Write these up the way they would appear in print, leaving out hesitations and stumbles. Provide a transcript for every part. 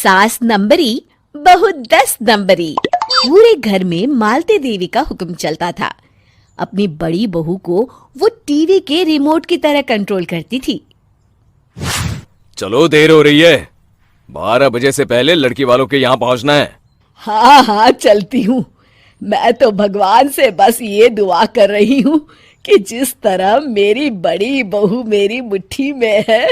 सास नंबरी बहू 10 नंबरी। पूरे घर में मालती देवी का हुक्म चलता था। अपनी बड़ी बहू को वो टीवी के रिमोट की तरह कंट्रोल करती थी। चलो, देर हो रही है। 12 बजे से पहले लड़की वालों के यहाँ पहुंचना है। हाँ हाँ, चलती हूँ। मैं तो भगवान से बस ये दुआ कर रही हूँ कि जिस तरह मेरी बड़ी बहू मेरी मुट्ठी में है,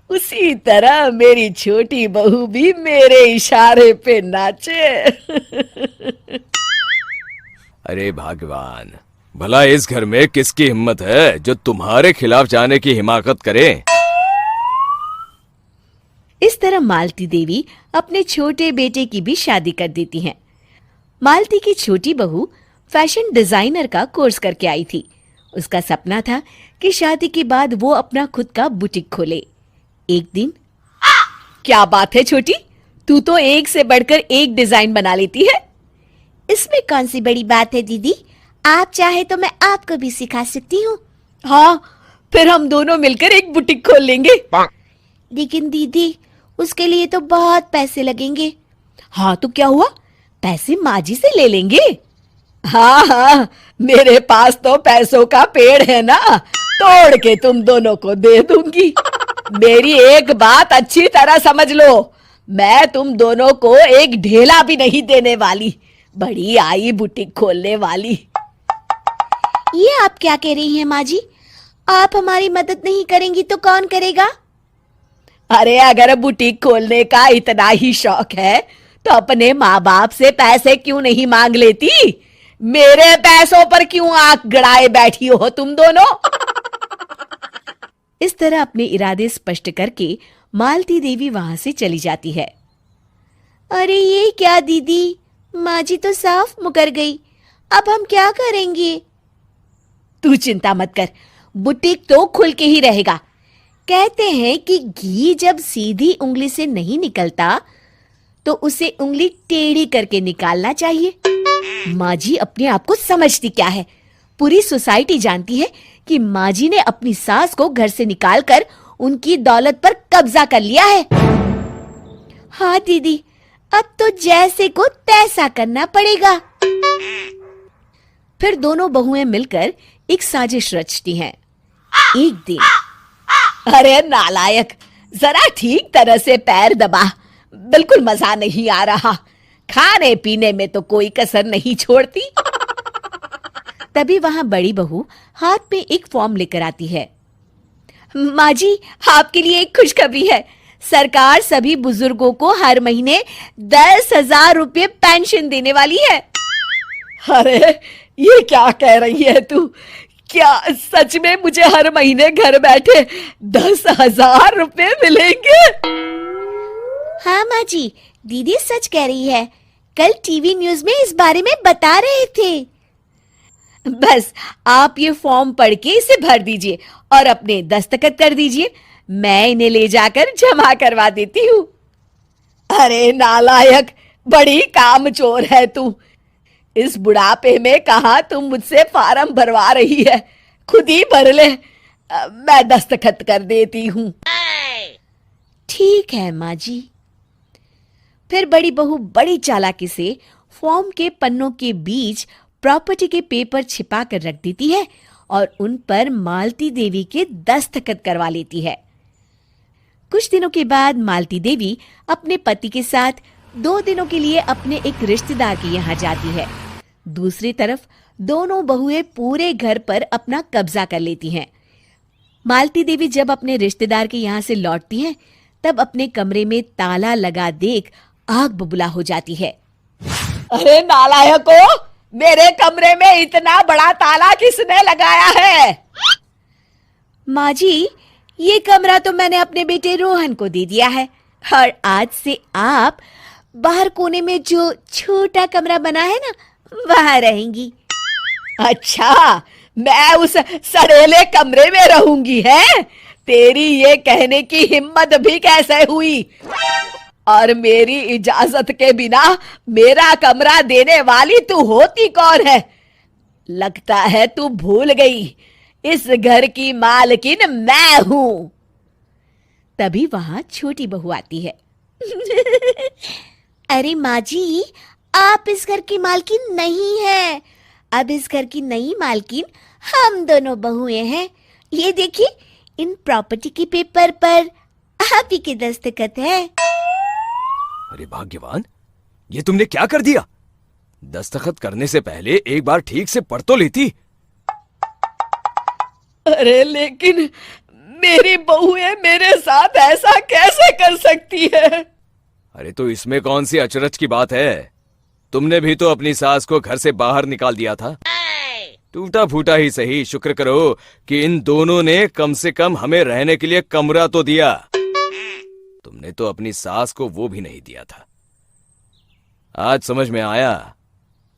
उसी तरह मेरी छोटी बहू भी मेरे इशारे पे नाचे। अरे भगवान, भला इस घर में किसकी हिम्मत है जो तुम्हारे खिलाफ जाने की हिमाकत करे। इस तरह मालती देवी अपने छोटे बेटे की भी शादी कर देती हैं। मालती की छोटी बहू फैशन डिजाइनर का कोर्स करके आई थी। उसका सपना था कि शादी के बाद वो अपना खुद का बुटीक खोले। एक दिन, क्या बात है छोटी, तू तो एक से बढ़कर एक डिजाइन बना लेती है। इसमें कौन सी बड़ी बात है दीदी, आप चाहे तो मैं आपको भी सिखा सकती हूँ। हाँ, फिर हम दोनों मिलकर एक बुटीक खोल लेंगे। लेकिन दीदी, उसके लिए तो बहुत पैसे लगेंगे। हाँ तो क्या हुआ, पैसे माँ जी से ले लेंगे। हाँ हाँ, मेरे पास तो पैसों का पेड़ है ना, तोड़ के तुम दोनों को दे दूंगी। मेरी एक बात अच्छी तरह समझ लो, मैं तुम दोनों को एक ढेला भी नहीं देने वाली। बड़ी आई बुटीक खोलने वाली। ये आप क्या कह रही हैं माँ जी? आप हमारी मदद नहीं करेंगी तो कौन करेगा? अरे अगर बुटीक खोलने का इतना ही शौक है तो अपने माँ बाप से पैसे क्यों नहीं मांग लेती? मेरे पैसों पर क्यों आंख गड़ाए बैठी हो तुम दोनों? इस तरह अपने इरादे स्पष्ट करके मालती देवी वहां से चली जाती है। अरे ये क्या दीदी, माँ जी तो साफ मुकर गई। अब हम क्या करेंगे? तू चिंता मत कर, बुटीक तो खुल के ही रहेगा। कहते हैं कि घी जब सीधी उंगली से नहीं निकलता तो उसे उंगली टेढ़ी करके निकालना चाहिए। माँ जी अपने आप को समझती क्या है? पूरी सोसाइटी जानती है कि माँ जी ने अपनी सास को घर से निकालकर उनकी दौलत पर कब्जा कर लिया है। हाँ दीदी, अब तो जैसे को तैसा करना पड़ेगा। फिर दोनों बहुएं मिलकर एक साजिश रचती हैं। एक दिन, अरे नालायक, जरा ठीक तरह से पैर दबा, बिल्कुल मजा नहीं आ रहा। खाने पीने में तो कोई कसर नहीं छोड़ती। तभी वहां बड़ी बहू हाथ में एक फॉर्म लेकर आती है। माँ जी, आपके लिए एक खुशखबरी है। सरकार सभी बुजुर्गों को हर महीने 10,000 रुपये पेंशन देने वाली है। अरे ये क्या कह रही है तू? क्या सच में मुझे हर महीने घर बैठे 10,000 रुपये मिलेंगे? हाँ माँ जी, दीदी सच कह रही है। कल टीवी न्यूज में इस बारे में बता रहे थे। बस आप ये फॉर्म पढ़ के इसे भर दीजिए और अपने दस्तखत कर दीजिए। मैं इन्हें ले जाकर जमा करवा देती हूँ। अरे नालायक, बड़ी कामचोर है तू। इस बुढ़ापे में कहाँ तुम मुझसे फार्म भरवा रही है? खुद ही भर ले, मैं दस्तखत कर देती हूँ। ठीक है माँ जी। फिर बड़ी बहू बड़ी चालाकी से फॉर्म के पन्नों के बीच प्रॉपर्टी के पेपर छिपा कर रख देती है और उन पर मालती देवी के दस्तखत करवा लेती है। कुछ दिनों के बाद मालती देवी अपने पति के साथ 2 दिनों के लिए अपने एक रिश्तेदार के यहाँ जाती है। दूसरी तरफ दोनों बहुएं पूरे घर पर अपना कब्जा कर लेती हैं। मालती देवी जब अपने रिश्तेदार के यहाँ से लौटती हैं, तब अपने कमरे में ताला लगा देख आग बबूला हो जाती है। अरे नालायको, मेरे कमरे में इतना बड़ा ताला किसने लगाया है? माँ जी, ये कमरा तो मैंने अपने बेटे रोहन को दे दिया है और आज से आप बाहर कोने में जो छोटा कमरा बना है ना, वहां रहेंगी। अच्छा, मैं उस सड़ेले कमरे में रहूंगी है? तेरी ये कहने की हिम्मत भी कैसे हुई? और मेरी इजाजत के बिना मेरा कमरा देने वाली तू होती कौन है? लगता है तू भूल गई, इस घर की मालकिन मैं हूं। तभी वहां छोटी बहू आती है। अरे माँ जी, आप इस घर की मालकिन नहीं है। अब इस घर की नई मालकिन हम दोनों बहुएं हैं। ये देखिए, इन प्रॉपर्टी के पेपर पर आप ही के दस्तखत है। अरे भाग्यवान, ये तुमने क्या कर दिया? दस्तखत करने से पहले एक बार ठीक से पढ़ तो लेती। अरे लेकिन मेरी बहुएं मेरे साथ ऐसा कैसे कर सकती है? अरे तो इसमें कौन सी अचरज की बात है? तुमने भी तो अपनी सास को घर से बाहर निकाल दिया था। टूटा फूटा ही सही, शुक्र करो कि इन दोनों ने कम से कम हमें रहने के लिए कमरा तो दिया। तुमने तो अपनी सास को वो भी नहीं दिया था। आज समझ में आया,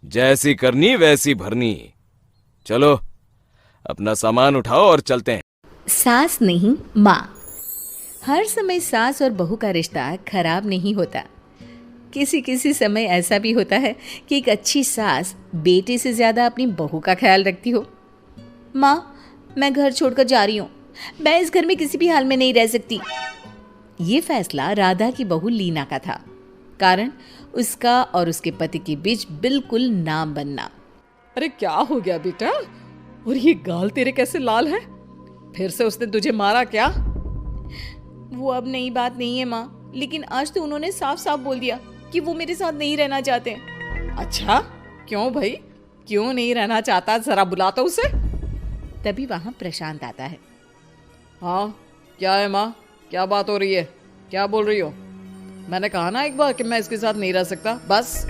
जैसी करनी वैसी भरनी। चलो अपना सामान उठाओ और चलते हैं। सास नहीं माँ। हर समय सास और बहू का रिश्ता खराब नहीं होता। किसी किसी समय ऐसा भी होता है कि एक अच्छी सास बेटे से ज्यादा अपनी बहू का ख्याल रखती हो। माँ, मैं घर छोड़कर जा रही हूँ। मैं इस घर में किसी भी हाल में नहीं रह सकती। ये फैसला राधा की बहू लीना का था। कारण उसका और उसके पति के बीच बिल्कुल ना बनना। अरे क्या हो गया बेटा? और ये गाल तेरे कैसे लाल है? फिर से उसने तुझे मारा क्या? वो अब नई बात नहीं है माँ, लेकिन आज तो उन्होंने साफ साफ बोल दिया कि वो मेरे साथ नहीं रहना चाहते। अच्छा, क्यों भाई? क्यों नहीं रहना चाहता? जरा बुला तो उसे। तभी वहां प्रशांत आता है। हाँ, क्या है माँ? क्या बात हो रही है? क्या बोल रही हो? मैंने कहा ना एक बार कि मैं इसके साथ नहीं रह सकता, बस।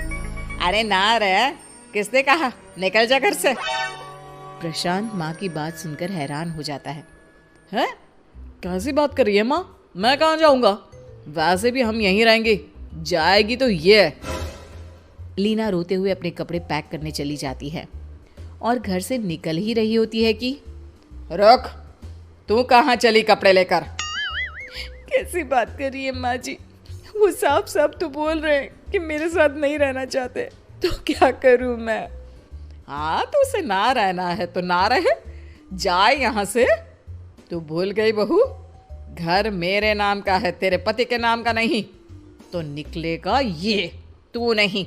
अरे ना रह, किसने कहा? निकल जा घर से। प्रशांत माँ की बात सुनकर हैरान हो जाता है। हैं? कैसी बात कर रही है माँ? मैं कहाँ जाऊंगा? वैसे भी हम यहीं रहेंगे। जाएगी तो ये। लीना रोते हुए अपने कपड़े पैक करने चली जाती है और घर से निकल ही रही होती है कि रुक, तू कहाँ चली कपड़े लेकर? कैसी बात कर रही है माँ जी? वो साफ साफ तो बोल रहे हैं कि मेरे साथ नहीं रहना चाहते, तो क्या करूं मैं? हाँ, तो उसे ना रहना है तो ना रहे, जाए यहाँ से। तू भूल गई बहू, घर मेरे नाम का है, तेरे पति के नाम का नहीं। तो निकलेगा ये, तू नहीं।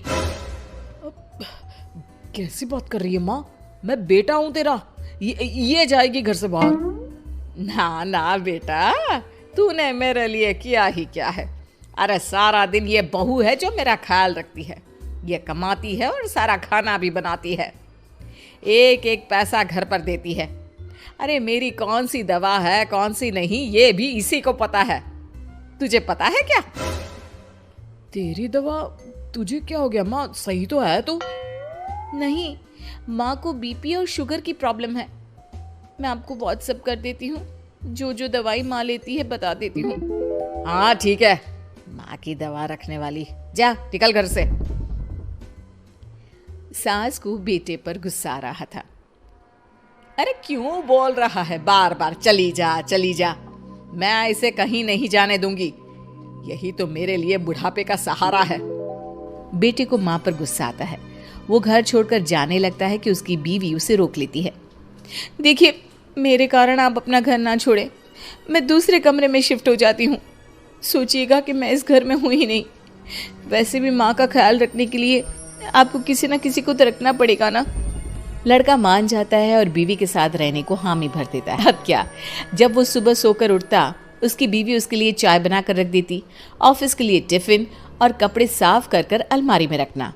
कैसी बात कर रही है माँ? मैं बेटा हूं तेरा, ये जाएगी घर से बाहर? ना ना बेटा, तूने मेरे लिए किया ही क्या है? अरे सारा दिन ये बहू है जो मेरा ख्याल रखती है। ये कमाती है और सारा खाना भी बनाती है, एक एक पैसा घर पर देती है। अरे मेरी कौन सी दवा है कौन सी नहीं, ये भी इसी को पता है। तुझे पता है क्या? तेरी दवा? तुझे क्या हो गया माँ? सही तो है तू? नहीं, माँ को बीपी और शुगर की प्रॉब्लम है। मैं आपको व्हाट्सएप कर देती हूँ, जो जो दवाई माँ लेती है बता देती हूँ। हाँ ठीक है, माँ की दवा रखने वाली। जा निकल घर से। सास को बेटे पर गुस्सा आ रहा था। अरे क्यों बोल रहा है बार बार चली जा चली जा? मैं इसे कहीं नहीं जाने दूंगी। यही तो मेरे लिए बुढ़ापे का सहारा है। बेटे को माँ पर गुस्सा आता है। वो घर छोड़कर जाने लगता है कि उसकी बीवी उसे रोक लेती है। देखिए, मेरे कारण आप अपना घर ना छोड़े, मैं दूसरे कमरे में शिफ्ट हो जाती हूँ। सोचिएगा कि मैं इस घर में हूँ ही नहीं। वैसे भी माँ का ख्याल रखने के लिए आपको किसी ना किसी को तो रखना पड़ेगा ना। लड़का मान जाता है और बीवी के साथ रहने को हामी भर देता है। अब क्या, जब वो सुबह सोकर उठता, उसकी बीवी उसके लिए चाय बना कर रख देती, ऑफिस के लिए टिफिन और कपड़े साफ कर कर अलमारी में रखना।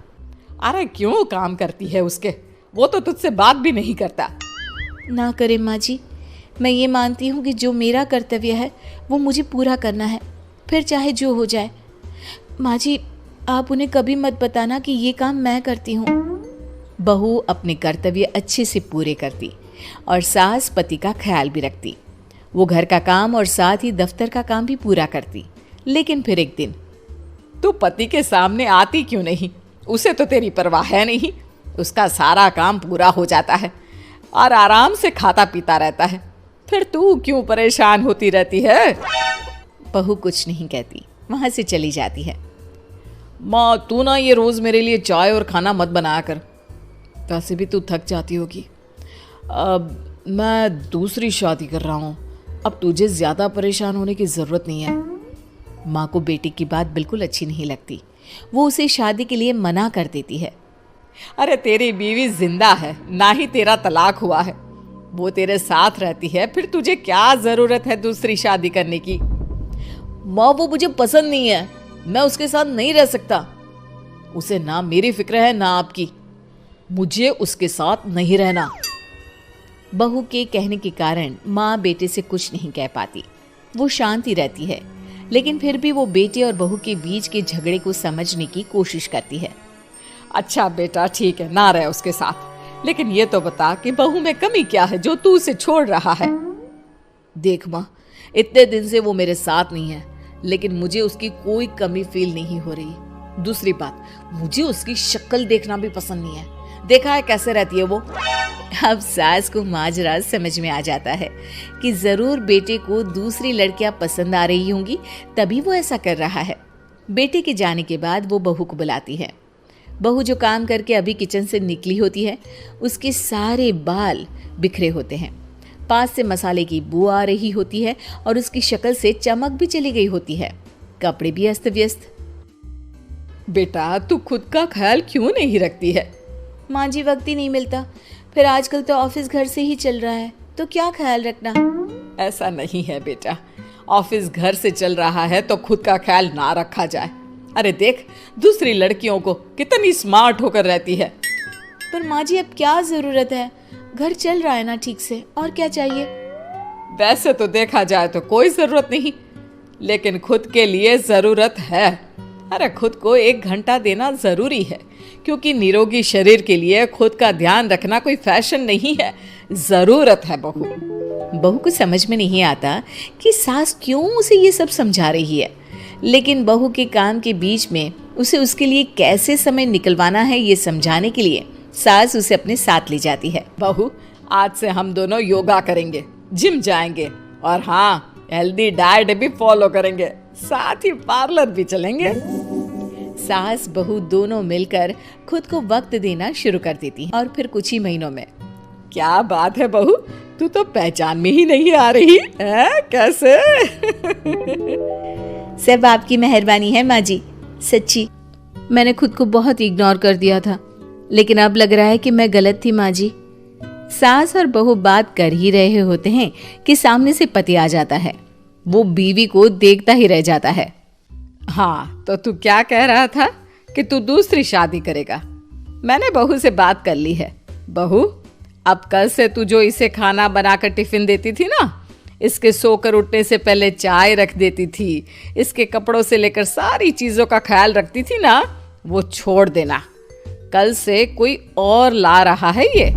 अरे क्यों काम करती है उसके? वो तो तुझसे बात भी नहीं करता। ना करे माँ जी, मैं ये मानती हूँ कि जो मेरा कर्तव्य है वो मुझे पूरा करना है, फिर चाहे जो हो जाए। माँ जी, आप उन्हें कभी मत बताना कि ये काम मैं करती हूँ। बहू अपने कर्तव्य अच्छे से पूरे करती और सास पति का ख्याल भी रखती। वो घर का काम और साथ ही दफ्तर का काम भी पूरा करती। लेकिन फिर एक दिन, तू पति के सामने आती क्यों नहीं? उसे तो तेरी परवाह है नहीं। उसका सारा काम पूरा हो जाता है और आराम से खाता पीता रहता है। फिर तू क्यों परेशान होती रहती है? बहू कुछ नहीं कहती, वहां से चली जाती है। माँ, तू ना ये रोज मेरे लिए चाय और खाना मत बनाया कर। वैसे भी तू थक जाती होगी। अब मैं दूसरी शादी कर रहा हूँ, अब तुझे ज्यादा परेशान होने की जरूरत नहीं है। माँ को बेटे की बात बिल्कुल अच्छी नहीं लगती। वो उसे शादी के लिए मना कर देती है। अरे तेरी बीवी जिंदा है, ना ही तेरा तलाक हुआ है। वो तेरे साथ रहती है, फिर तुझे क्या जरूरत है दूसरी शादी करने की? माँ वो मुझे पसंद नहीं है, मैं उसके साथ नहीं रह सकता। उसे ना मेरी फिक्र है ना आपकी, मुझे उसके साथ नहीं रहना। बहू के कहने के कारण माँ बेटे से कुछ नहीं कह पाती। वो शांति रहती है, लेकिन फिर भी वो बेटे और बहू के बीच के झगड़े को समझने की कोशिश करती है। अच्छा बेटा ठीक है, ना रहे उसके साथ, लेकिन ये तो बता कि बहू में कमी क्या है जो तू उसे छोड़ रहा है? देख माँ, इतने दिन से वो मेरे साथ नहीं है, लेकिन मुझे उसकी कोई कमी फील नहीं हो रही। दूसरी बात, मुझे उसकी शक्ल देखना भी पसंद नहीं है। देखा है कैसे रहती है वो? अब सास को माजरा समझ में आ जाता है कि जरूर बेटे को दूसरी लड़कियां पसंद आ रही होंगी, तभी वो ऐसा कर रहा है। बेटे के जाने के बाद वो बहू को बुलाती है। बहू जो काम करके अभी किचन से निकली होती है, उसके सारे बाल बिखरे होते हैं। पास से मसाले की बू आ रही होती है और उसकी शक्ल से चमक भी चली गई होती है। कपड़े भी अस्त व्यस्त। बेटा तू खुद का ख्याल क्यों नहीं रखती है? माँ जी, वक्त ही नहीं मिलता, फिर आजकल तो ऑफिस घर से ही चल रहा है, तो क्या ख्याल रखना। ऐसा नहीं है बेटा, ऑफिस घर से चल रहा है तो खुद का ख्याल ना रखा जाए। अरे देख, दूसरी लड़कियों को कितनी स्मार्ट होकर रहती है। पर माँ जी, अब क्या जरूरत है, घर चल रहा है ना ठीक से, और क्या चाहिए। वैसे तो देखा जाए तो कोई जरूरत नहीं, लेकिन खुद के लिए जरूरत है। अरे खुद को 1 घंटा देना जरूरी है, क्योंकि निरोगी शरीर के लिए खुद का ध्यान रखना कोई फैशन नहीं है, जरूरत है। बहू को समझ में नहीं आता कि सास क्यों उसे ये सब समझा रही है, लेकिन बहू के काम के बीच में उसे उसके लिए कैसे समय निकलवाना है ये समझाने के लिए सास उसे अपने साथ ले जाती है। बहू, आज से हम दोनों योगा करेंगे, जिम जाएंगे, और हाँ, हेल्दी डाइट भी फॉलो करेंगे, साथ ही पार्लर भी चलेंगे। सास बहू दोनों मिलकर खुद को वक्त देना शुरू कर देती हैं और फिर कुछ ही महीनों में। क्या बात है बहू, तू तो पहचान में ही नहीं आ रही है, कैसे? सब आपकी मेहरबानी है माँ जी, सच्ची। मैंने खुद को बहुत इग्नोर कर दिया था, लेकिन अब लग रहा है कि मैं गलत थी माँ जी। सास और बहू बात कर ही रहे होते हैं कि सामने से पति आ जाता है। वो बीवी को देखता ही रह जाता है। हाँ, तो तू क्या कह रहा था कि तू दूसरी शादी करेगा? मैंने बहू से बात कर ली है। बहू, अब कल से तू जो इसे खाना बनाकर टिफिन देती थी ना, इसके सोकर उठने से पहले चाय रख देती थी, इसके कपड़ों से लेकर सारी चीजों का ख्याल रखती थी ना, वो छोड़ देना। कल से कोई और ला रहा है ये।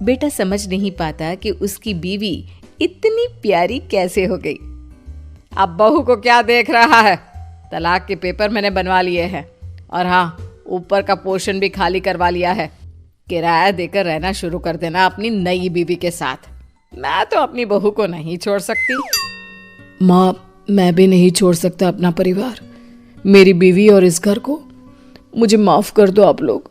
बेटा समझ नहीं पाता कि उसकी बीवी इतनी प्यारी कैसे हो गई। अब बहू को क्या देख रहा है? तलाक के पेपर मैंने बनवा लिए हैं, और हाँ, ऊपर का पोर्शन भी खाली करवा लिया है। किराया देकर रहना शुरू कर देना अपनी नई बीवी के साथ। मैं तो अपनी बहू को नहीं छोड़ सकती। माँ, मैं भी नहीं छोड़ सकता अपना परिवार, मेरी बीवी और इस घर को। मुझे माफ कर दो आप लोग।